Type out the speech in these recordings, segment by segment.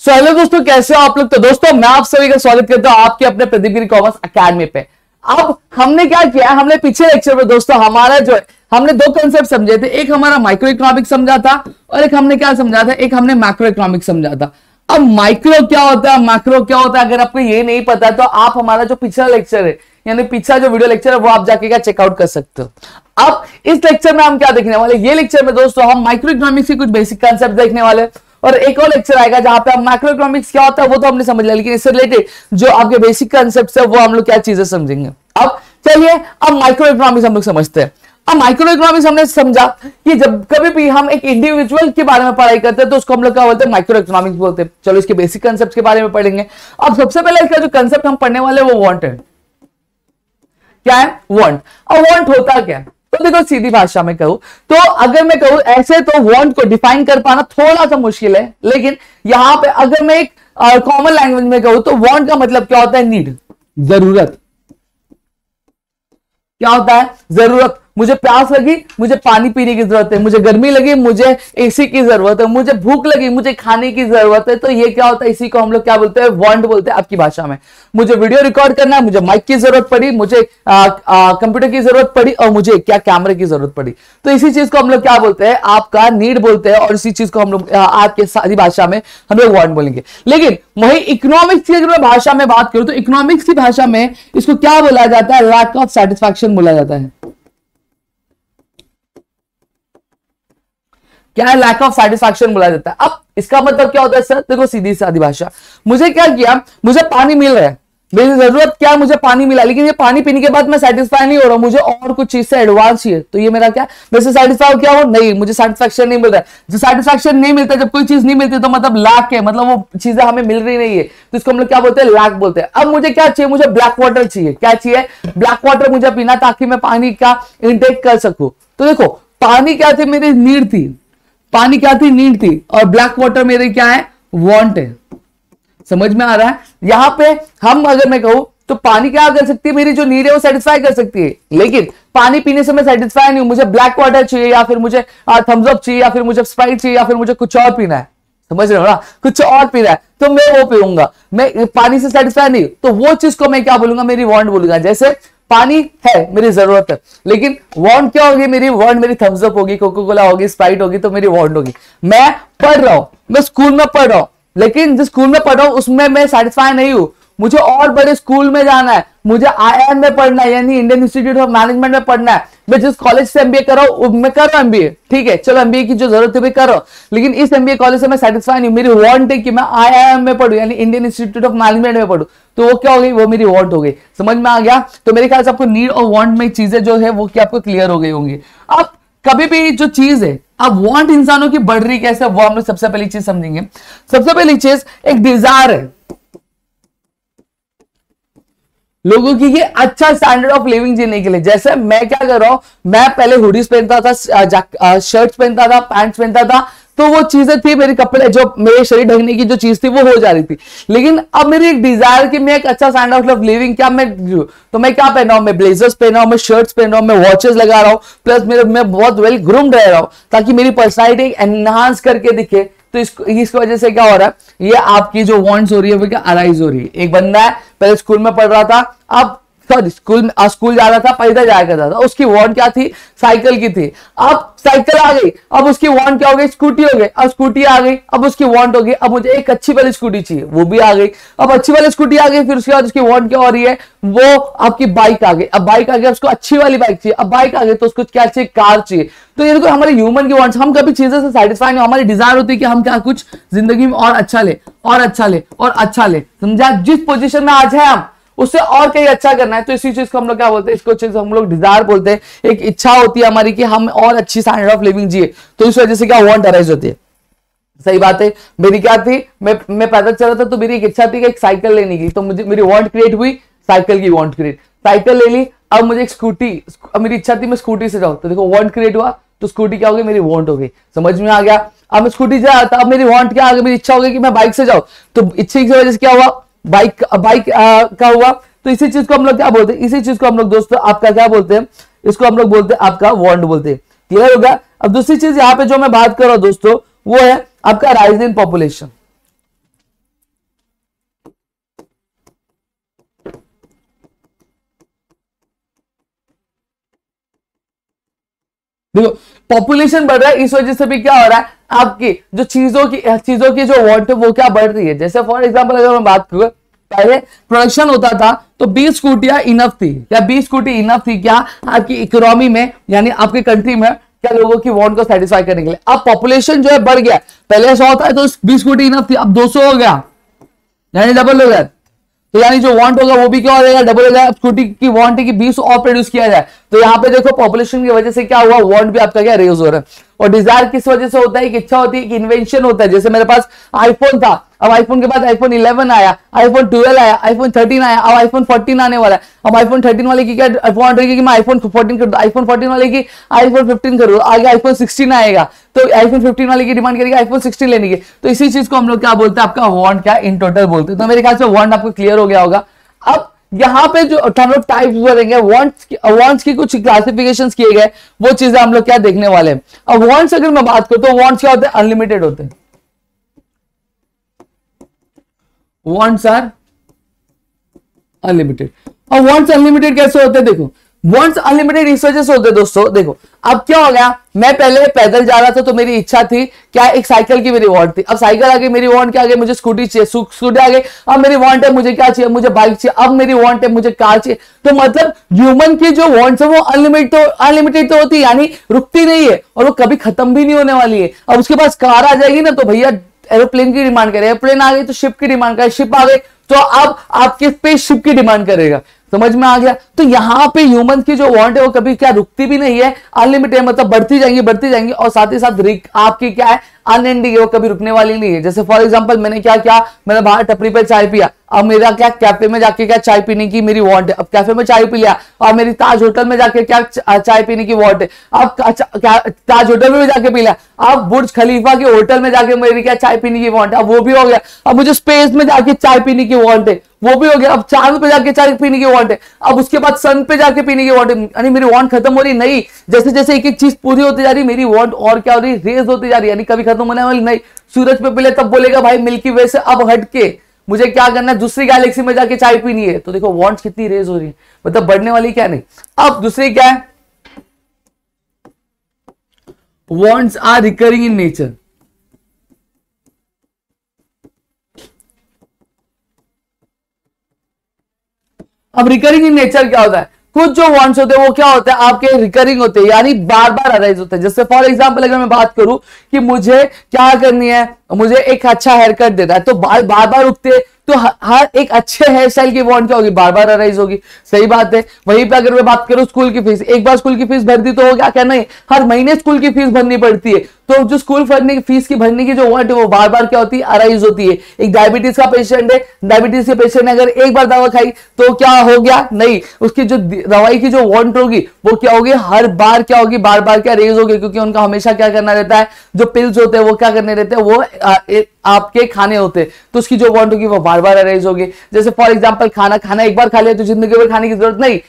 Hello दोस्तों, कैसे हो आप लोग। तो दोस्तों मैं आप सभी का स्वागत करता हूं आपके अपने प्रदीप गिरी कॉमर्स एकेडमी पे। अब हमने क्या किया, हमने पिछले लेक्चर में दोस्तों हमारा जो है हमने दो कंसेप्ट समझे थे। एक हमारा माइक्रो इकोनॉमिक्स समझा था और एक हमने क्या समझा था, एक हमने मैक्रो इकोनॉमिक्स समझा था। अब माइक्रो क्या होता है, मैक्रो क्या होता है, अगर आपको ये नहीं पता तो आप हमारा जो पिछला लेक्चर है यानी पिछला जो वीडियो लेक्चर है वो आप जाके क्या चेकआउट कर सकते हो। अब इस लेक्चर में हम क्या देखने वाले, ये लेक्चर में दोस्तों हम माइक्रो इकोनॉमिक्स के कुछ बेसिक कंसेप्ट देखने वाले और एक और लेक्चर आएगा जहां पे हम मैक्रो इकोनॉमिक्स क्या होता है वो तो हमने समझ लिया, लेकिन इससे रिलेटेड जो आपके बेसिक कंसेप्ट्स है वो हम लोग क्या चीजें समझेंगे। अब चलिए अब माइक्रो इकोनॉमिक्स हम लोग समझते हैं। अब माइक्रो इकोनॉमिक्स हमने समझा कि जब कभी भी हम एक इंडिविजुअल के बारे में पढ़ाई करते हैं तो उसको हम लोग क्या बोलते हैं, माइक्रो इकोनॉमिक्स बोलते हैं। चलो इसके बेसिक कंसेप्ट के बारे में पढ़ेंगे। अब सबसे पहले इसका जो कंसेप्ट हम पढ़ने वाले वो वांट है। क्या है वांट। अब वांट होता क्या है, तो देखो सीधी भाषा में कहूं तो अगर मैं कहूं ऐसे तो वांट को डिफाइन कर पाना थोड़ा सा मुश्किल है, लेकिन यहां पे अगर मैं एक कॉमन लैंग्वेज में कहूं तो वांट का मतलब क्या होता है, नीड, जरूरत। क्या होता है, जरूरत। मुझे प्यास लगी, मुझे पानी पीने की जरूरत है। मुझे गर्मी लगी, मुझे एसी की जरूरत है। मुझे भूख लगी, मुझे खाने की जरूरत है। तो ये क्या होता है, इसी को हम लोग क्या बोलते हैं, वांट बोलते हैं आपकी भाषा में। मुझे वीडियो रिकॉर्ड करना है, मुझे माइक की जरूरत पड़ी, मुझे कंप्यूटर की जरूरत पड़ी और मुझे क्या कैमरे की जरूरत पड़ी। तो इसी चीज को हम लोग क्या बोलते हैं, आपका नीड बोलते हैं और इसी चीज को हम लोग आपके सारी भाषा में हम लोग वांट बोलेंगे। लेकिन वही इकोनॉमिक्स की अगर मैं भाषा में बात करूं तो इकोनॉमिक्स की भाषा में इसको क्या बोला जाता है, लैक ऑफ सेटिस्फैक्शन बोला जाता है। क्या है, लैक ऑफ सेटिस्फैक्शन बोला जाता है। अब इसका मतलब क्या होता है सर, देखो सीधी सादी भाषा, मुझे क्या किया, मुझे पानी मिल रहा है, मेरी जरूरत क्या है, मुझे पानी मिला, लेकिन ये पानी पीने के बाद मैं सेटिस्फाई नहीं हो रहा, मुझे और कुछ चीज से एडवांस चाहिए। तो ये मेरा क्या, वैसे सेटिस्फाई क्या हो, नहीं, मुझे सेटिस्फैक्शन नहीं मिल रहा है। जो सेटिस्फैक्शन नहीं मिलता, जब कोई चीज नहीं मिलती तो मतलब लैक है, मतलब वो चीजें हमें मिल रही नहीं है, तो इसको हम लोग क्या बोलते हैं, लैक बोलते हैं। अब मुझे क्या चाहिए, मुझे ब्लैक वाटर चाहिए। क्या चाहिए, ब्लैक वाटर मुझे पीना ताकि मैं पानी का इंटेक कर सकूं। तो देखो पानी क्या थी, मेरी नीड थी, पानी क्या थी, नीड थी, और ब्लैक वाटर मेरे क्या है, वांट है। समझ में आ रहा है। यहां पे हम अगर मैं कहूं तो पानी क्या कर सकती है, मेरी जो नीड है वो सेटिस्फाई कर सकती है, लेकिन पानी पीने से मैं सेटिस्फाई नहीं हूं, मुझे ब्लैक वाटर चाहिए या फिर मुझे थम्स अप चाहिए या फिर मुझे स्प्राइट चाहिए या फिर मुझे कुछ और पीना है। समझ रहे हो ना, कुछ और पीना है तो मैं वो पीऊंगा, मैं पानी से सेटिस्फाई नहीं, तो वो चीज को मैं क्या बोलूंगा, मेरी वांट बोलूंगा। जैसे पानी है, मेरी जरूरत है, लेकिन वांट क्या होगी, मेरी वांट मेरी थम्स अप होगी, कोका कोला होगी, स्प्राइट होगी, तो मेरी वांट होगी। मैं पढ़ रहा हूं, मैं स्कूल में पढ़ रहा हूं, लेकिन जिस स्कूल में पढ़ रहा हूं उसमें मैं सेटिस्फाई नहीं हूं, मुझे और बड़े स्कूल में जाना है, मुझे IIM में पढ़ना है यानी इंडियन इंस्टीट्यूट ऑफ मैनेजमेंट में पढ़ना है। मैं जिस कॉलेज से MBA कर रहा हूं मैं कर रहा हूं MBA, ठीक है, चलो MBA की जो जरूरत है मैं कर रहा हूं, लेकिन इस MBA कॉलेज से मैं सेटिस्फाई नहीं हूं, मेरी वांट है कि मैं IIM में पढ़ूं यानी इंडियन इंस्टीट्यूट ऑफ मैनेजमेंट में पढ़ूं। तो वो क्या हो गई, वो मेरी वांट हो गई। समझ में आ गया। तो मेरे ख्याल से आपको नीड और वांट में चीजें जो है वो क्या आपको क्लियर हो गई होंगी। अब कभी भी जो चीज है, अब वांट इंसानों की बढ़ रही कैसे, वो हम लोग सबसे पहली चीज समझेंगे। सबसे पहली चीज एक डिजायर है लोगों की कि अच्छा स्टैंडर्ड ऑफ लिविंग जीने के लिए। जैसे मैं क्या कर रहा हूं, मैं पहले हुडीज पहनता था, शर्ट्स पहनता था, पैंट्स पहनता था, तो वो चीजें थी, मेरे कपड़े जो मेरे शरीर ढकने की जो चीज थी वो हो जा रही थी। लेकिन अब मेरी एक डिजायर कि मैं एक अच्छा स्टैंडर्ड ऑफ लिविंग क्या मैं, तो मैं क्या पहन रहा हूं, मैं ब्लेजर्स पहन रहा हूं, मैं शर्ट्स पहन रहा हूं, मैं वॉचेस लगा रहा हूं, प्लस मैं बहुत वेल ग्रूम्ड रह रहा हूं ताकि मेरी पर्सनैलिटी एनहांस करके दिखे। तो इसकी वजह से क्या हो रहा है, ये आपकी जो वांट्स हो रही है वो क्या अराइज हो रही है। एक बंदा है पहले स्कूल में पढ़ रहा था, अब सॉरी स्कूल जा रहा था, पैदल जाया करता था, उसकी वांट क्या थी, साइकिल की थी। अब साइकिल आ गई, अब उसकी वांट क्या हो गई, स्कूटी हो गई। अब स्कूटी आ गई, अब उसकी वांट हो गई, अब मुझे एक अच्छी वाली स्कूटी चाहिए, वो भी आ गई। अब अच्छी वाली स्कूटी आ गई, फिर उसके बाद उसकी वांट क्या हो रही है, वो आपकी बाइक आ गई। अब बाइक आ गई, उसको अच्छी वाली बाइक चाहिए। अब बाइक आ गई तो उसको क्या चाहिए, कार चाहिए। तो ये देखो हमारे ह्यूमन की वांट्स, हम कभी चीजें से सेटिस्फाई नहीं, हमारी डिजायर होती है कि हम क्या कुछ जिंदगी में और अच्छा ले और अच्छा ले और अच्छा ले। समझा, जिस पोजीशन में आज है हम उससे और कहीं अच्छा करना है, तो इसी चीज को हम लोग क्या बोलते हैं, इसको चीज हम लोग डिजायर बोलते हैं। एक इच्छा होती है हमारी कि हम और अच्छी स्टैंडर्ड ऑफ लिविंग जिए, तो इस वजह से क्या वांट अराइज होती है। सही बात है। मेरी क्या थी, मैं पैदल चल रहा था तो मेरी एक इच्छा थी कि एक साइकिल लेने की, तो मुझे मेरी वांट क्रिएट हुई, साइकिल की वांट क्रिएट, साइकिल ले ली। अब मुझे एक स्कूटी, अब मेरी इच्छा थी मैं स्कूटी से जाऊं, तो देखो वांट क्रिएट हुआ, तो स्कूटी क्या हो गई, मेरी वांट हो गई। समझ में आ गया। अब मैं स्कूटी से आता, अब मेरी वांट क्या आ गई, मेरी इच्छा हो गई कि मैं बाइक से जाऊं, तो इच्छा की वजह से क्या हुआ, बाइक का हुआ। तो इसी चीज को हम लोग क्या बोलते हैं, इसी चीज को हम लोग दोस्तों आपका क्या बोलते हैं, इसको हम लोग बोलते हैं आपका वांट बोलते हैं। क्लियर हो गया। अब दूसरी चीज यहाँ पे जो मैं बात कर रहा हूं दोस्तों, वो है आपका राइज इन पॉपुलेशन। देखो पॉपुलेशन बढ़ रहा है, इस वजह से भी क्या हो रहा है, आपकी जो चीजों की जो वांट है वो क्या बढ़ रही है। जैसे फॉर एग्जांपल अगर मैं बात करूं, पहले प्रोडक्शन होता था तो 20 स्कूटियां इनफ थी, या 20 स्कूटी इनफ थी क्या आपकी इकोनॉमी में, यानी आपके कंट्री में क्या लोगों की वांट को सेटिस्फाई करने के लिए। अब पॉपुलेशन जो है बढ़ गया, पहले 100 था तो 20 स्कूटी इनफ थी, अब 200 हो गया, यानी डबल हो गया। तो यानी जो वांट होगा वो भी क्या हो जाएगा, डबल हो जाएगा। स्कूटी की वांट है कि 20 और प्रोड्यूस किया जाए, तो यहाँ पे देखो पॉपुलेशन की वजह से क्या हुआ, वांट भी आपका क्या रेज हो रहा है। और डिजायर किस वजह से होता है, कि इच्छा होती है, कि इन्वेंशन होता है। जैसे मेरे पास आईफोन था, अब आईफोन के बाद आईफोन 11 आया, आईफोन 12 आया, आईफोन 13 आया, अब आईफोन 14 आने वाला है। अब आईफोन 13 वाले की क्या वांट रहेगी कि मैं आईफोन 14 कर दूं, आईफोन 14 वाले की आईफोन 15 करूं, आगे आईफोन 16 आएगा, तो आईफोन 15 वाले की डिमांड करेगी आईफोन 16 लेने की। तो इसी चीज को हम लोग क्या बोलते हैं, आपका वांट क्या इन टोटल बोलते हैं। तो मेरे ख्याल से वांट आपको क्लियर हो गया होगा। अब यहां पे जो हम लोग टाइप्स करेंगे, वांट्स की कुछ क्लासिफिकेशंस किए गए, वो चीजें हम लोग क्या देखने वाले हैं। अब वांट्स अगर मैं बात करूं तो वांट्स क्या होते हैं, अनलिमिटेड होते हैं। Wants are unlimited. अब वांट्स अनलिमिटेड कैसे होते हैं, देखो वांट्स अनलिमिटेड इस वजह से होते हैं दोस्तों। देखो अब क्या हो गया, मैं पहले पैदल जा रहा था तो मेरी इच्छा थी क्या, एक साइकिल की मेरी वांट थी। अब साइकिल आ गई, मेरी वांट क्या आ गई, मुझे स्कूटी चाहिए, स्कूटी आ गई। अब मेरी वांट है, मुझे क्या चाहिए, मुझे बाइक चाहिए। अब मेरी वांट है, मुझे कार चाहिए। तो मतलब ह्यूमन की जो वांट्स है वो अनलिमिटेड तो होती है, यानी रुकती नहीं है, और वो कभी खत्म भी नहीं होने वाली है। अब उसके पास कार आ जाएगी ना, तो भैया एरोप्लेन की डिमांड करे, एरोप्लेन आ गई तो शिप की डिमांड करे, शिप आ गई तो अब आपके स्पेस शिप की डिमांड करेगा। समझ में आ गया। तो यहां पे ह्यूमन की जो वांट है वो कभी क्या रुकती भी नहीं है, अनलिमिटेड, मतलब बढ़ती जाएंगी, और साथ ही साथ आपकी क्या है, अनएंडिंग है, वो कभी रुकने वाली नहीं है। जैसे फॉर एग्जांपल मैंने क्या किया, मैंने बाहर टपरी पे चाय पिया, अब मेरा क्या कैफे में जाके क्या चाय पीने की मेरी वांट है, अब कैफे में चाय पी लिया, और मेरी ताज होटल में जाके क्या चाय पीने की वांट है, अब ताज होटल में भी जाके पी लिया। अब बुर्ज खलीफा के होटल में जाके मेरी क्या चाय पीने की वांट है, अब वो भी हो गया। अब मुझे स्पेस में जाके चाय पीने की वांट है, वो भी हो गया। अब चांद पे जाके चाय पीने की वांट है, अब उसके बाद सन पे जाके पीने की वांट है। यानी मेरी वांट खत्म हो रही नहीं, जैसे जैसे एक एक चीज पूरी होती जा रही, मेरी वांट और क्या हो रही, रेज होती जा रही, यानी कभी खत्म होने वाली नहीं। सूरज पे पहले तब बोलेगा भाई मिल्की वे से अब हटके मुझे क्या करना है, दूसरी गैलेक्सी में जाके चाय पीनी है। तो देखो वांट्स कितनी रेज हो रही है, मतलब बढ़ने वाली क्या नहीं। अब दूसरी क्या है, wants are recurring in nature. अब रिकरिंग इन नेचर क्या होता है, कुछ जो वांट्स होते हैं वो क्या होते हैं, आपके रिकरिंग होते हैं, यानी बार बार अराइज होते हैं। जैसे फॉर एग्जांपल अगर मैं बात करूं कि मुझे क्या करनी है, मुझे एक अच्छा हेयर कट देना है, तो बार बार उठते, तो हर एक अच्छे हेयर स्टाइल की वांट क्या होगी, बार बार अराइज होगी। सही बात है। वहीं पे अगर मैं बात करूं स्कूल की फीस, एक बार स्कूल की फीस भर दी तो हो गया, क्या नहीं, हर महीने स्कूल की फीस भरनी पड़ती है। तो जो स्कूल फीस की भरने की जो वांट है वो बार बार क्या होती है, अराइज होती है। एक डायबिटीज का पेशेंट है, डायबिटीज के पेशेंट ने अगर एक बार दवा खाई तो क्या हो गया, नहीं, उसकी जो दवाई की जो वांट होगी वो क्या होगी, हर बार क्या होगी, बार बार क्या रेज होगी, क्योंकि उनका हमेशा क्या करना रहता है, जो पिल्स होते हैं वो क्या करने रहते हैं, वो आपके खाने होते हैं, तो उसकी जो वांट होगी वो बार बार अराइज होगी। जैसे फॉर एग्जांपल खाना एक बार खा लिया तो जिंदगी भर खाने की जरूरत नहीं,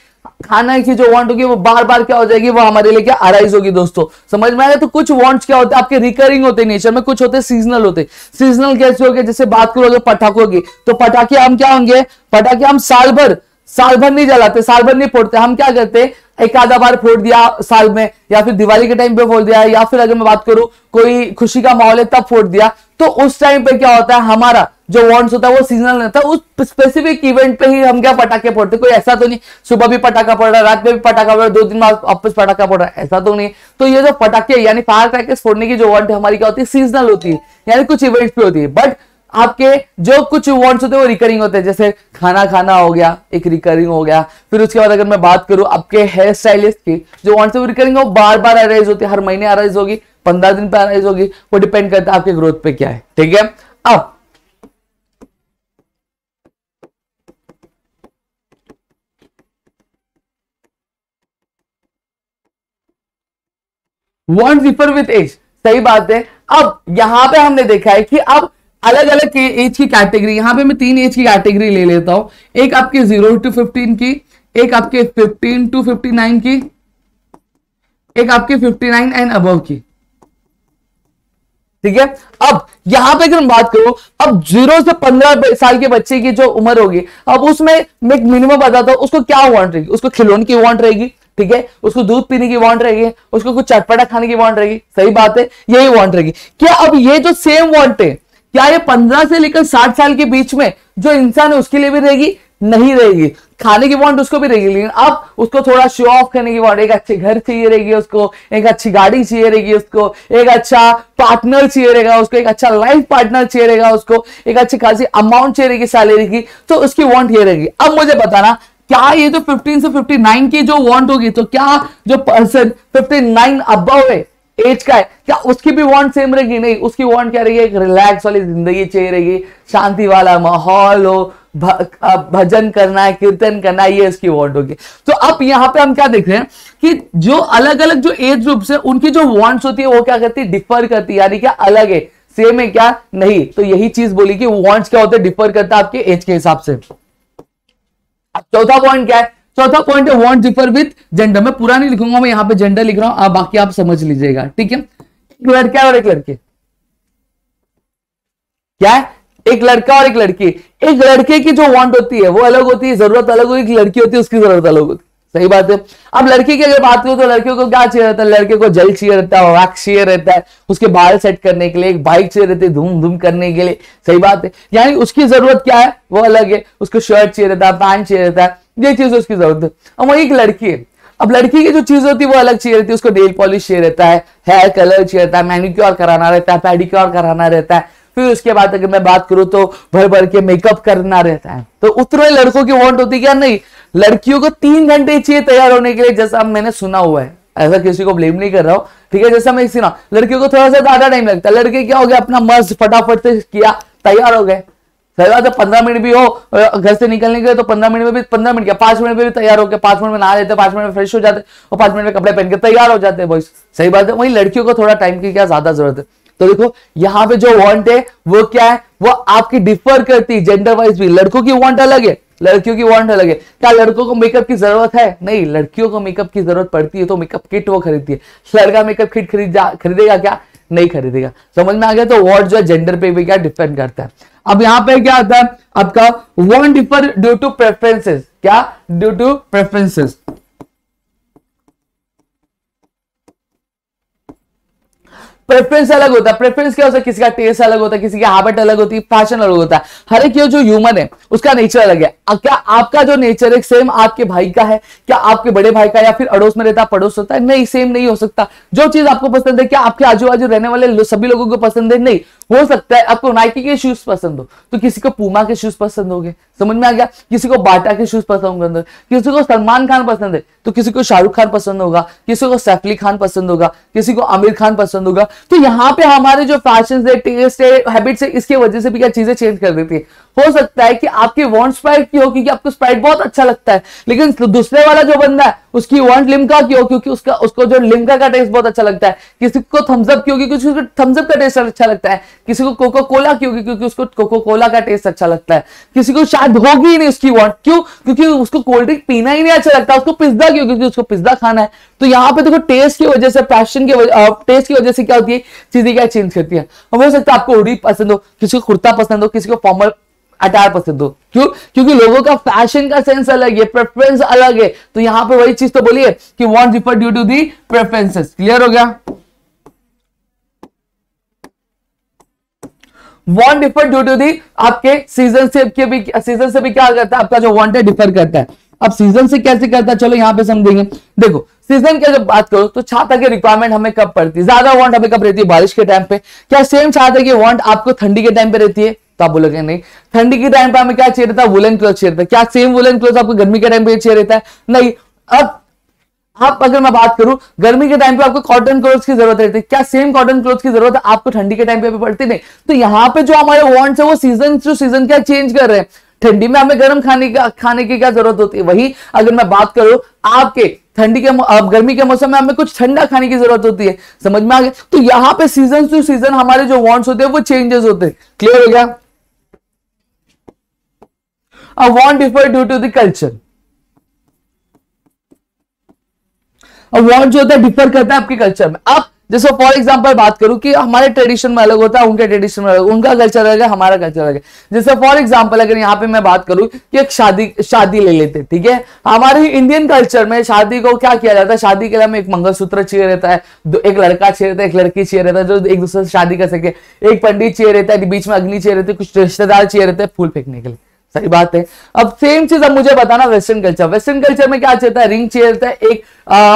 खाना की जो वांट होगी वो बार बार क्या हो जाएगी, वो हमारे लिए क्या अराइज होगी। दोस्तों समझ में आया। तो कुछ वांट्स क्या होते हैं आपके रिकरिंग होते हैं नेचर में, कुछ होते हैं सीजनल होते हैं। सीजनल कैसे हो गए, जैसे बात करोगे पटाखों की, तो पटाखे हम क्या होंगे, पटाखे हम साल भर नहीं जलाते, साल भर नहीं फोड़ते। हम क्या करते हैं, एक आधा बार फोड़ दिया साल में, या फिर दिवाली के टाइम पे फोड़ दिया, या फिर अगर मैं बात करूं कोई खुशी का माहौल है तब फोड़ दिया। तो उस टाइम पे क्या होता है, हमारा जो वांट्स होता है वो सीजनल रहता है, उस स्पेसिफिक इवेंट पे ही हम क्या पटाखे फोड़ते। कोई ऐसा तो नहीं सुबह भी पटाखा पड़ रहा है, रात में भी पटाखा पड़ रहा है, 2 दिन बाद वापस पटाखा पड़ रहा है, ऐसा तो नहीं। तो ये जो पटाखे यानी फायर क्रैकर्स फोड़ने की जो वांट हमारी क्या होती है, सीजनल होती है, यानी कुछ इवेंट्स पे होती है। बट आपके जो कुछ वांट्स होते हैं वो रिकरिंग होते हैं। जैसे खाना हो गया, एक रिकरिंग हो गया। फिर उसके बाद अगर मैं बात करूं आपके हेयर स्टाइलिस्ट की, जो वांट्स है वो रिकरिंग हो, बार बार अराइज होती है, हर महीने अराइज होगी, 15 दिन पे अराइज होगी, वो डिपेंड करता है आपके ग्रोथ पे क्या है। ठीक है। अब वांट्स डिफर विद एज, सही बात है। अब यहां पे हमने देखा है कि अब अलग अलग एज की कैटेगरी, यहां पे मैं 3 एज की कैटेगरी ले लेता हूं। एक आपके 0 to 15 की, एक आपके 15 to 59 की, एक आपके 59 एंड अबव की। ठीक है। अब यहां पे अगर मैं बात करूं, अब 0 से 15 साल के बच्चे की जो उम्र होगी, अब उसमें मैं एक मिनिमम बताता हूं, उसको क्या वांट रहेगी, उसको खिलौने की वांट रहेगी, ठीक है, उसको दूध पीने की वांट रहेगी, उसको कुछ चटपटा खाने की वांट रहेगी, सही बात है, यही वांट रहेगी। क्या अब ये जो सेम वांट है, क्या ये 15 से लेकर 60 साल के बीच में जो इंसान है उसके लिए भी रहेगी? नहीं रहेगी। खाने की वांट उसको भी रहेगी, लेकिन अब उसको थोड़ा शो ऑफ करने की वांट, एक अच्छे घर चाहिए रहेगी उसको, एक अच्छी गाड़ी चाहिए रहेगी उसको, एक अच्छा पार्टनर चाहिए रहेगा उसको, एक अच्छा लाइफ पार्टनर चाहिए रहेगा उसको, एक अच्छी खासी अमाउंट चाहिए रहेगी सैलरी की, तो उसकी वांट ये रहेगी। अब मुझे बताना, क्या ये जो 15 से 59 की जो वांट होगी, तो क्या जो पर्सन 59 अबव है एज का है, क्या उसकी भी वांट सेम रहेगी? नहीं, उसकी वांट क्या रहेगी? एक रिलैक्स वाली जिंदगी चाहिए रहेगी, शांति वाला माहौल हो, भजन करना है, कीर्तन करना है, ये इसकी वांट होगी। तो अब यहां पे हम क्या देख रहे हैं कि जो अलग अलग जो एज ग्रुप्स है उनकी जो वांट्स होती है वो क्या करती है? डिफर करती है, यानी क्या अलग है, सेम है क्या? नहीं। तो यही चीज बोली कि वांट्स क्या होते हैं? डिफर करता है आपके एज के हिसाब से। अब चौथा पॉइंट क्या है? चौथा पॉइंट है वांट डिफर विद जेंडर। मैं पूरा नहीं लिखूंगा, मैं यहां पे जेंडर लिख रहा हूं, आप बाकी आप समझ लीजिएगा, ठीक है। एक लड़का और एक लड़की, क्या है? एक लड़का और एक लड़की। एक लड़के की जो वांट होती है वो अलग होती है, जरूरत अलग होती है, एक लड़की होती है उसकी जरूरत अलग होती है, सही बात है। अब लड़की की अगर बात करो तो लड़कियों को क्या चाहिए रहता है? लड़के को जेल चाहिए रहता है, वैक्स चाहिए रहता है, उसके बाल सेट करने के लिए, एक बाइक चाहिए रहती है धूम धूम करने के लिए, सही बात है। यानी उसकी जरूरत क्या है? वो अलग है, उसको शर्ट चाहिए रहता है, पैंट चाहिए रहता है, ये चीज उसकी जरूरत है। अब वही एक लड़की है, अब लड़की की जो चीज होती है वो अलग चाहिए रहती है, उसको नेल पॉलिश चाहिए रहता है, हेयर कलर चाहिए रहता है, मैनिक्योर कराना रहता है, पेडिक्योर कराना रहता है, फिर उसके बाद अगर मैं बात करूं तो भर भर के मेकअप करना रहता है। तो उतने लड़कों की वांट होती क्या? नहीं, लड़कियों को 3 घंटे चाहिए तैयार होने के लिए, जैसा मैंने सुना हुआ है, ऐसा किसी को ब्लेम नहीं कर रहा हूं, ठीक है। जैसा मैं सुना, लड़कियों को थोड़ा सा ज्यादा टाइम लगता है, लड़के क्या हो गया, अपना मस्त फटाफट से किया, तैयार हो गए, सही बात है। 15 मिनट भी हो घर से निकलने के तो 15 मिनट में भी, 15 मिनट क्या 5 मिनट में भी तैयार हो गया, 5 मिनट में नहा लेते, 5 मिनट में फ्रेश हो जाते और 5 मिनट में कपड़े पहन के तैयार हो जाते हैं बॉयज, सही बात है। वही लड़कियों को थोड़ा टाइम की क्या ज्यादा जरूरत है। तो देखो यहां पे जो वांट है वो क्या है? वो आपकी डिफर करती है जेंडर वाइज भी। लड़कों की वांट अलग है, लड़कियों की वांट अलग है। क्या लड़कों को मेकअप की जरूरत है? नहीं, लड़कियों को मेकअप की जरूरत पड़ती है तो मेकअप किट वो खरीदती है। लड़का मेकअप किट खरीदेगा क्या? नहीं खरीदेगा। समझ में आ गया? तो वांट जो है जेंडर पे भी क्या डिपेंड करता है। अब यहां पे क्या आता है आपका want differ due to preferences. क्या? Due to preferences. प्रेफरेंस अलग होता है। प्रेफरेंस क्या होता है? किसी का टेस्ट अलग होता है, किसी की हैबिट अलग होती है, फैशन अलग होता है। हर एक जो ह्यूमन है उसका नेचर अलग है। क्या आपका जो नेचर है सेम आपके भाई का है? क्या आपके बड़े भाई का या फिर अड़ोस में रहता पड़ोस होता है? नहीं, सेम नहीं हो सकता। जो चीज आपको पसंद है क्या आपके आजू बाजू रहने वाले सभी लोगों को पसंद है? नहीं। हो सकता है आपको नाइकी के शूज पसंद हो तो किसी को पूमा के शूज पसंद होंगे, समझ में आ गया? किसी को बाटा के शूज पसंद होंगे, किसी को सलमान खान पसंद है तो किसी को शाहरुख खान पसंद होगा, किसी को सैफ अली खान पसंद होगा, किसी को आमिर खान पसंद होगा। तो यहाँ पे हमारे जो फैशन है, टेस्ट है, हैबिट्स है, इसकी वजह से भी क्या चीजें चेंज कर देती है। हो सकता है कि आपकी वांट स्प्राइट की हो क्योंकि आपको स्प्राइट बहुत अच्छा लगता है, लेकिन दूसरे वाला जो बंदा है उसकी वांट लिम्का की हो क्योंकि उसको जो लिम्का का टेस्ट बहुत अच्छा लगता है। किसी को थम्स अप की होगी क्योंकि उसको थम्स अप का टेस्ट अच्छा लगता है, किसी को कोको कोला की होगी क्योंकि उसको कोको कोला का टेस्ट अच्छा लगता है, किसी को शायद होगी ही नहीं उसकी वांट, क्यों? क्योंकि उसको कोल्ड ड्रिंक पीना ही नहीं अच्छा लगता, उसको पिज्जा क्यों? क्योंकि उसको पिज्जा खाना है। तो यहाँ पे देखो टेस्ट की वजह से, पैशन की टेस्ट की वजह से क्या होती है, चीजें क्या चेंज करती है। हो सकता है आपको हुडी पसंद हो, किसी को कुर्ता पसंद हो, किसी को फॉर्मल अटायर पसंद हो, क्यों? क्योंकि लोगों का फैशन का सेंस अलग है, प्रेफरेंस अलग है। तो यहां पे वही चीज तो बोलिए कि want differ due to the preferences. Clear हो गया? Want differ due to the आपके सीजन से भी क्या करता है, आपका जो वांट है डिफर करता है। अब सीजन से कैसे करता है चलो यहां पे समझेंगे। देखो सीजन की जब बात करो तो छाता की रिक्वायरमेंट हमें कब पड़ती है? ज्यादा वांट हमें कब रहती है? बारिश के टाइम पे। क्या सेम छाता की वांट आपको ठंडी के टाइम पे रहती है? तो आप बोलोगे नहीं, ठंडी के टाइम पे हमें क्या चाहिए रहता है? वुलन क्लॉथ चाहिए रहता है। क्या सेम वुलन क्लॉथ आपको गर्मी के टाइम पे चाहिए रहता है? नहीं। अब आप अगर मैं बात करूं गर्मी के टाइम पे आपको कॉटन क्लोथ्स की जरूरत रहती है, क्या सेम कॉटन क्लोथ्स की जरूरत आपको ठंडी के टाइम पे भी पड़ती? नहीं। तो यहां पे जो हमारे वांट्स है वो सीजन टू सीजन क्या चेंज कर रहे हैं। ठंडी में हमें गर्म खाने की क्या जरूरत होती है? वही अगर मैं बात करूं आपके गर्मी के मौसम में हमें कुछ ठंडा खाने की जरूरत होती है। समझ में आ गया? तो यहां पे सीजन टू सीजन हमारे जो वांट्स होते हैं वो चेंजेस होते हैं। क्लियर हो गया? A want differ due to the culture। अब वांट जो होता है डिफर करता है आपके कल्चर में। अब जैसे फॉर एग्जांपल बात करूं कि हमारे ट्रेडिशन में अलग होता है, उनके ट्रेडिशन में अलग, उनका कल्चर अलग है, हमारा कल्चर अलग है। जैसे फॉर एग्जांपल अगर यहाँ पे मैं बात करूं कि एक शादी ले लेते, ठीक है, हमारे इंडियन कल्चर में शादी को क्या किया जाता है, शादी के लिए हमें एक मंगलसूत्र चाहिए रहता है, एक लड़का चाहिए रहता है, एक लड़की चाहिए रहता है जो एक दूसरे से शादी कर सके, एक पंडित चाहिए रहता है, बीच में अग्नि चाहिए रहती है, कुछ रिश्तेदार चाहिए रहते हैं फूल फेंकने के लिए। सही बात है। अब सेम चीज अब मुझे बताना वेस्टर्न कल्चर, वेस्टर्न कल्चर में क्या चाहता है, रिंग चाहिए रहता है, एक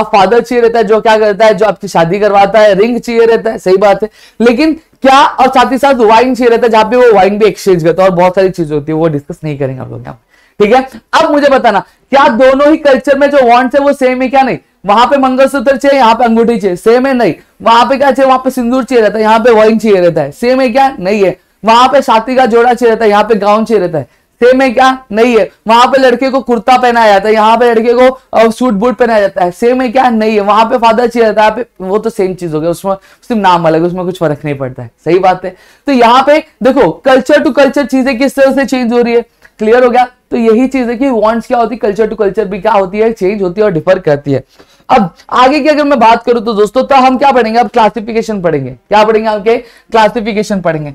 फादर चाहिए रहता है जो क्या करता है, जो आपकी शादी करवाता है, रिंग चाहिए रहता है। सही बात है। लेकिन क्या, और साथ ही साथ वाइन चाहिए रहता है जहां पे वो वाइन भी एक्सचेंज करता है, और बहुत सारी चीजें होती है, वो डिस्कस नहीं करेंगे हम लोग यहाँ। ठीक है, अब मुझे बताना क्या दोनों ही कल्चर में जो वांट्स है वो सेम है क्या? नहीं, वहां पे मंगलसूत्र चाहिए, यहाँ पे अंगूठी चाहिए, सेम है? नहीं। वहां पे क्या चाहिए, वहां पे सिंदूर चाहिए रहता है, यहाँ पे वाइन चाहिए रहता है, सेम है क्या? नहीं है। वहां पे शादी का जोड़ा चाहिए रहता है, यहाँ पे गाउन चाहिए रहता है, सेम है क्या? नहीं है। वहां पे लड़के को कुर्ता पहनाया जाता है, यहाँ पे लड़के को सूट बूट पहनाया जाता है, सेम है क्या? नहीं है। वहां पे फादर चाहिए रहता है, यहाँ पे वो तो सेम चीज हो गया, उसमें सिर्फ नाम अलग है, उसमें कुछ फर्क नहीं पड़ता है। सही बात है। तो यहाँ पे देखो कल्चर टू कल्चर चीजें किस तरह से चेंज हो रही है, क्लियर हो गया। तो यही चीज है कि वांट्स क्या होती है, कल्चर टू कल्चर भी क्या होती है, चेंज होती है और डिफर करती है। अब आगे की अगर मैं बात करूं तो दोस्तों, तो हम क्या पढ़ेंगे, अब क्लासिफिकेशन पढ़ेंगे। क्या पढ़ेंगे? आपके क्लासिफिकेशन पढ़ेंगे।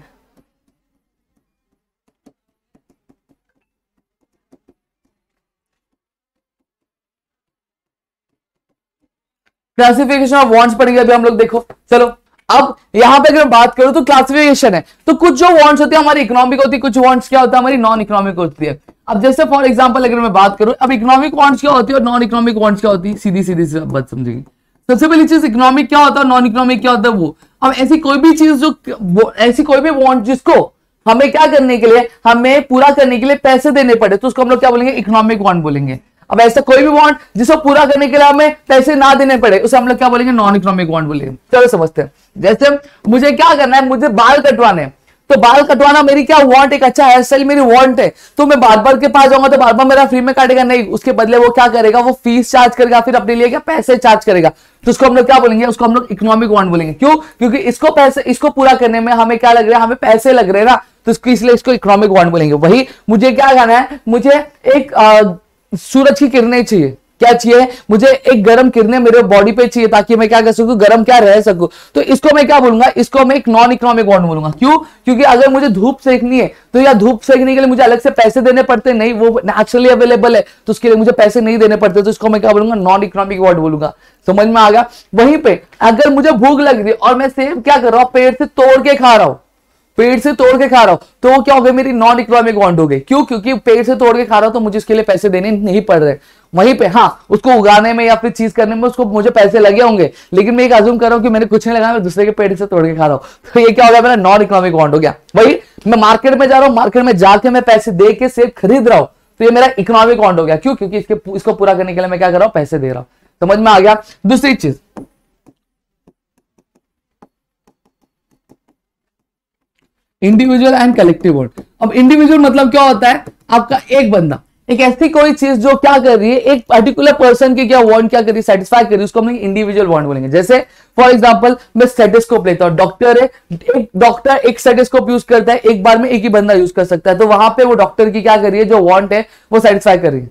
क्लासिफिकेशन ऑफ वांट्स पढ़ेंगे अभी हम लोग। देखो चलो, अब यहां पे अगर मैं बात करूं तो क्लासिफिकेशन है, तो कुछ जो वांट्स होती है हमारी इकोनॉमिक होती है, कुछ वांट्स क्या होता है हमारी नॉन इकोनॉमिक होती है। अब जैसे फॉर एग्जांपल अगर मैं बात करूं, अब इकोनॉमिक वांट्स क्या होती है और नॉन इकोनॉमिक वांट्स क्या होती है, सीधी सीधी से बात समझेंगे। सबसे पहली चीज इकोनॉमिक क्या होता है, नॉन इकोनॉमिक क्या होता है वो। अब ऐसी कोई भी चीज जो, ऐसी कोई भी वांट जिसको हमें क्या करने के लिए, हमें पूरा करने के लिए पैसे देने पड़े, तो उसको हम लोग क्या बोलेंगे, इकोनॉमिक वांट बोलेंगे। अब ऐसा कोई भी वांट जिसको पूरा करने के लिए हमें पैसे ना देने पड़े, उसे हम लोग क्या बोलेंगे, नॉन इकोनॉमिक वांट बोलेंगे। चलो समझते हैं। जैसे मुझे क्या करना है, मुझे बाल कटवाने हैं, तो बाल कटवाना मेरी क्या वांट, एक अच्छा हेयर स्टाइल मेरी वांट है, तो मैं बार्बर के पास जाऊंगा तो बार्बर मेरा फ्री में काटेगा नहीं, उसके बदले वो क्या करेगा, वो फीस चार्ज करेगा, फिर अपने लिए क्या पैसे चार्ज करेगा, तो उसको हम लोग क्या बोलेंगे, उसको हम लोग इकोनॉमिक वांट बोलेंगे। क्यों? क्योंकि इसको पैसे, इसको पूरा करने में हमें क्या लग रहा है, हमें पैसे लग रहे हैं ना, तो इसलिए इसको इकोनॉमिक वांट बोलेंगे। वही मुझे क्या करना है, मुझे एक सूरज की किरणें चाहिए, क्या चाहिए मुझे, एक गर्म किरणें मेरे बॉडी पे चाहिए ताकि मैं क्या कर सकूं, गर्म क्या रह सकूं, तो इसको मैं क्या बोलूंगा, इसको मैं एक नॉन इकोनॉमिक वांट बोलूंगा। क्यों? क्योंकि अगर मुझे धूप सेकनी है तो या धूप सेकने के लिए मुझे अलग से पैसे देने पड़ते नहीं, वो नेचुरली अवेलेबल है तो उसके लिए मुझे पैसे नहीं देने पड़ते, तो इसको मैं क्या बोलूंगा, नॉन इकोनॉमिक वांट बोलूंगा। समझ में आ गया। वहीं पे अगर मुझे भूख लग रही है और मैं सेब क्या कर रहा हूं, पेड़ से तोड़ के खा रहा हूं, पेड़ से तोड़ के खा रहा हूं, तो वो क्या हो गया, मेरी नॉन इकोनॉमिक वांट हो गई। क्यों? क्योंकि पेड़ से तोड़ के खा रहा हूं तो मुझे इसके लिए पैसे देने नहीं पड़ रहे। वहीं पे हाँ, उसको उगाने में या फिर चीज करने में उसको मुझे पैसे लगे होंगे, लेकिन मैं एक अज्यूम कर रहा हूं कि मैंने कुछ नहीं लगाया, मैं दूसरे के पेड़ से तोड़ के खा रहा हूं, तो ये क्या हो गया, मेरा नॉन इकोनॉमिक वांट हो गया। वही मैं मार्केट में जा रहा हूं, मार्केट में जाके मैं पैसे दे के सेब खरीद रहा हूं, तो ये मेरा इकोनॉमिक वांट हो गया। क्यों? क्योंकि इसको पूरा करने के लिए मैं क्या कर रहा हूं, पैसे दे रहा हूं। समझ में आ गया। दूसरी चीज, इंडिविजुअल एंड कलेक्टिव वांट। अब इंडिविजुअल मतलब क्या होता है, आपका एक बंदा, एक ऐसी कोई चीज जो क्या कर रही है, एक पर्टिकुलर पर्सन की क्या वांट क्या कर रही है, सेटिस्फाई कर रही है, उसको हम इंडिविजुअल वांट बोलेंगे। जैसे फॉर एग्जांपल मैं स्टेथोस्कोप लेता हूं, डॉक्टर है, एक डॉक्टर एक स्टेथोस्कोप यूज करता है, एक बार में एक ही बंदा यूज कर सकता है, तो वहां पे वो डॉक्टर की क्या कर रही है, जो वांट है वो सेटिस्फाई कर रही है।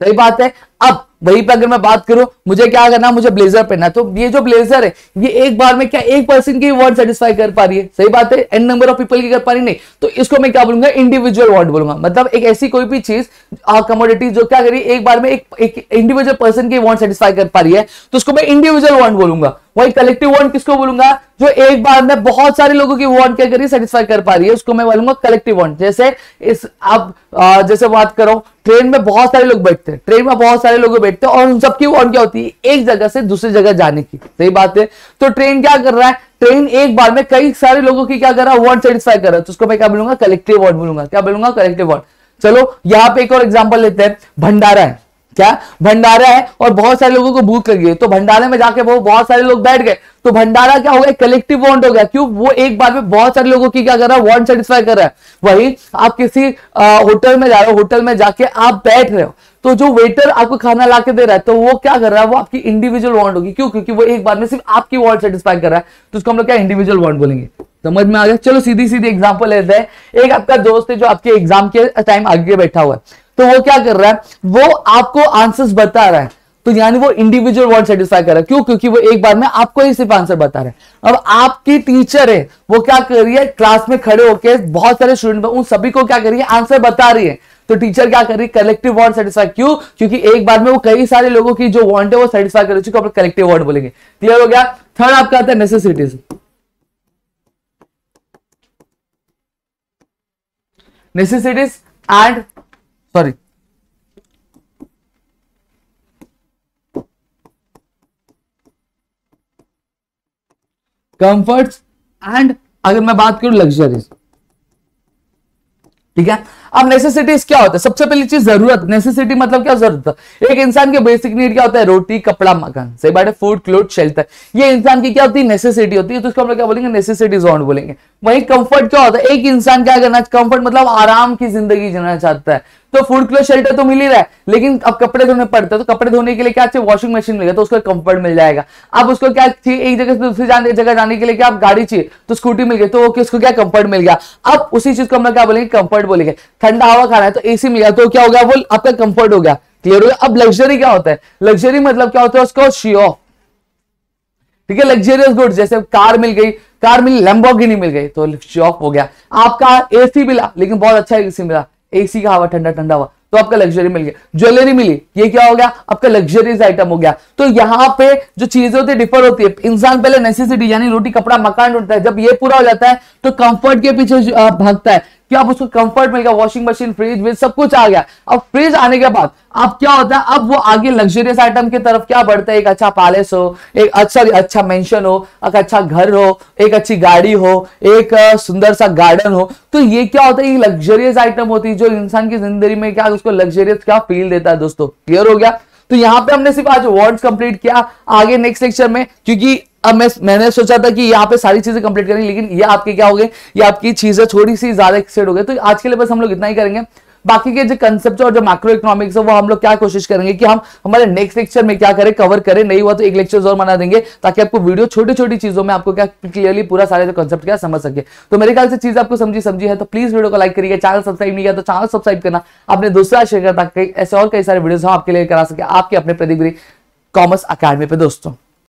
सही बात है। अब वहीं पे अगर मैं बात करूं, मुझे क्या करना, मुझे ब्लेजर पहनना है, तो ये जो ब्लेजर है ये एक बार में क्या एक पर्सन की वांट सेटिस्फाई कर पा रही है। सही बात है। एन नंबर ऑफ पीपल की कर पा रही नहीं, तो इसको मैं क्या बोलूंगा, इंडिविजुअल वांट बोलूंगा। मतलब एक ऐसी कोई भी चीज कमोडिटी जो क्या करी, एक बार में एक इंडिविजुअल पर्सन की वांट सेटिस्फाई कर पा रही है, तो उसको मैं इंडिविजुअल वांट बोलूंगा। वही कलेक्टिव वांट किसको बोलूंगा, जो एक बार में बहुत सारे लोगों की वांट क्या करी, सेटिस्फाई कर पा रही है, उसको मैं बोलूंगा कलेक्टिव वांट। जैसे इस अब जैसे बात करो, ट्रेन में बहुत सारे लोग बैठते हैं, ट्रेन में बहुत सारे लोग बैठते हैं और उन सबकी वांट क्या होती है, एक जगह से दूसरी जगह जाने की। सही बात है। तो ट्रेन क्या कर रहा है, ट्रेन एक बार में कई सारे लोगों की क्या कर रहा है, वांट सेटिस्फाई कर रहा है, तो उसको मैं क्या बोलूंगा, कलेक्टिव वांट बोलूंगा। क्या बोलूंगा, कलेक्टिव वांट। चलो यहां पे एक और एग्जांपल लेते हैं, भंडारा है, क्या भंडारा है और बहुत सारे लोगों को भूख लगी है, तो भंडारे में जाके वो बहुत सारे लोग बैठ गए, तो भंडारा क्या हो गया, कलेक्टिव वांट हो गया। क्यों? वो एक बार में बहुत सारे लोगों की क्या कर रहा है, वांट सेटिस्फाई कर रहा है। वही आप किसी होटल में जा रहे हो, होटल में जाके आप बैठ रहे हो, तो जो वेटर आपको खाना ला के दे रहा है, तो वो क्या कर रहा है, वो आपकी इंडिविजुअल वांट होगी। क्यों? क्योंकि वो एक बार में सिर्फ आपकी वांट सेटिस्फाई कर रहा है, तो उसको हम लोग क्या इंडिविजुअल वांट बोलेंगे। समझ में आ गया। चलो सीधी सीधी एग्जांपल लेते हैं। एक आपका दोस्त है जो आपके एग्जाम के टाइम आगे बैठा हुआ है, तो वो क्या कर रहा है, वो आपको आंसर्स बता रहा है, तो यानी वो इंडिविजुअल वांट सेटिस्फाई कर रहा है। क्यों? क्योंकि वो एक बार में आपको ही सिर्फ आंसर बता रहे हैं। अब आपकी टीचर है, वो क्या कर रही है, क्लास में खड़े होकर बहुत सारे स्टूडेंट उन सभी को क्या कर रही है, आंसर बता रही है। तो टीचर क्या कर रही है, कलेक्टिव वांट सेटिस्फाई। क्यों? क्योंकि एक बार में वो कई सारे लोगों की जो वांट है वो सेटिस्फाई कर रही है, कलेक्टिव वांट बोलेंगे। क्लियर हो गया? थर्ड आपका आता है necessities. Necessities and sorry comforts and अगर मैं बात करूं लग्जरीज, ठीक है। अब नेसेसिटीज क्या होता है? सबसे पहली चीज जरूरत। नेसेसिटी मतलब क्या? जरूरत। एक इंसान के बेसिक नीड क्या होता है? रोटी, कपड़ा, मकान। सही बात है, फूड, क्लोथ, शेल्टर। ये इंसान की क्या होती है? नेसेसिटी होती है। तो इसको हम लोग क्या बोलेंगे? नेसेसिटीज वांट बोलेंगे। वहीं कंफर्ट क्या होता है? एक इंसान क्या करना, कंफर्ट मतलब आराम की जिंदगी जीना चाहता है। तो फूड, क्लोथ, शेल्टर तो मिल ही रहा है, लेकिन अब कपड़े धोने पड़ते हैं, तो कपड़े धोने के लिए क्या चाहिए? वॉशिंग मशीन मिलेगा, तो उसको कंफर्ट मिल जाएगा। अब उसको क्या चाहिए? एक जगह से दूसरी जगह जाने के लिए क्या, आप गाड़ी चाहिए, तो स्कूटी मिल गई, तो उसको क्या? कंफर्ट मिल गया। अब उसी चीज को हम क्या बोलेंगे? कंफर्ट बोलेंगे। ठंडा हवा खाना है तो एसी मिल गया, तो क्या हो गया? वो आपका कंफर्ट हो गया। क्लियर हो गया? अब लग्जरी क्या होता है? लग्जरी मतलब क्या होता है? उसको शो ऑफ। ठीक है, लग्जरियस गुड्स, जैसे कार मिल गई, कार मिली, लैम्बोर्गिनी मिल गई, तो शो ऑफ हो गया। आपका एसी मिला, लेकिन बहुत अच्छा एसी मिला, एसी का हवा ठंडा ठंडा हुआ, तो आपका लग्जरी मिल गया। ज्वेलरी मिली, ये क्या हो गया? आपका लग्जरीज आइटम हो गया। तो यहां पे जो चीजें होती है डिफर होती है। इंसान पहले नेसेसिटी यानी रोटी, कपड़ा, मकान ढूंढता है, जब ये पूरा हो जाता है तो कंफर्ट के पीछे भागता है कि अब उसको कंफर्ट मिल गया, वॉशिंग मशीन, फ्रिज सब कुछ आ गया। अब फ्रिज आने के बाद अब क्या होता है? अब वो आगे लग्जरियस आइटम की तरफ क्या बढ़ता है? एक अच्छा पैलेस हो, एक अच्छा मेंशन हो, एक अच्छा घर हो, एक अच्छी गाड़ी हो, एक सुंदर सा गार्डन हो। तो ये क्या होता है? ये लग्जरियस आइटम होती है जो इंसान की जिंदगी में क्या उसको लग्जरियस क्या फील देता है। दोस्तों क्लियर हो गया? तो यहां पे हमने सिर्फ आज वर्ड्स कंप्लीट किया। आगे नेक्स्ट लेक्चर में, क्योंकि अब मैंने सोचा था कि यहाँ पे सारी चीजें कंप्लीट करेंगे, लेकिन ये आपके क्या हो गए, ये आपकी चीजें थोड़ी सी ज्यादा एक्सटेंड हो गई। तो आज के लिए बस हम लोग इतना ही करेंगे। बाकी के जो कंसेप्ट और जो मैक्रो इकोनॉमिक्स है वो हम लोग क्या कोशिश करेंगे कि हम हमारे नेक्स्ट लेक्चर में क्या करें, कवर करें। नहीं हुआ तो एक लेक्चर और बना देंगे, ताकि आपको वीडियो छोटी छोटी चीजों में आपको क्या क्लियरली पूरा सारे जो कंसेप्ट क्या समझ सके। तो मेरे ख्याल से चीज आपको समझी है तो प्लीज वीडियो को लाइक करिएगा। चैनल सब्सक्राइब नहीं किया तो चैनल सब्सक्राइब करना, अपने दोस्तों शेयर करना, ताकि ऐसे और कई सारे वीडियो हम आपके लिए करा सके आपके अपने प्रदीप गिरी कॉमर्स अकेडमी पे। दोस्तों